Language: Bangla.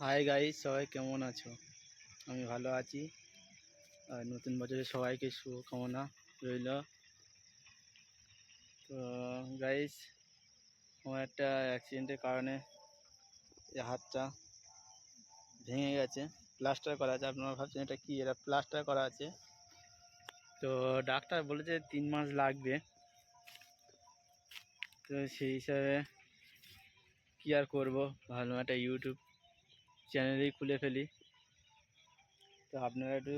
হাই গাইস, সবাই কেমন আছো? আমি ভালো আছি। আর নতুন বছরে সবাইকে শুভকামনা রইল। তো গাইস, আমার একটা অ্যাক্সিডেন্টের কারণে এই হাতটা ভেঙে গেছে। প্লাস্টার করা আছে। আপনারা ভাবছেন এটা কি? এটা প্লাস্টার করা আছে। তো ডাক্তার বলেছে 3 মাস লাগবে। তো সেই হিসাবে কী আর করবো, ভালো একটা ইউটিউব চ্যানেলেই খুলে ফেলি। তো আপনারা একটু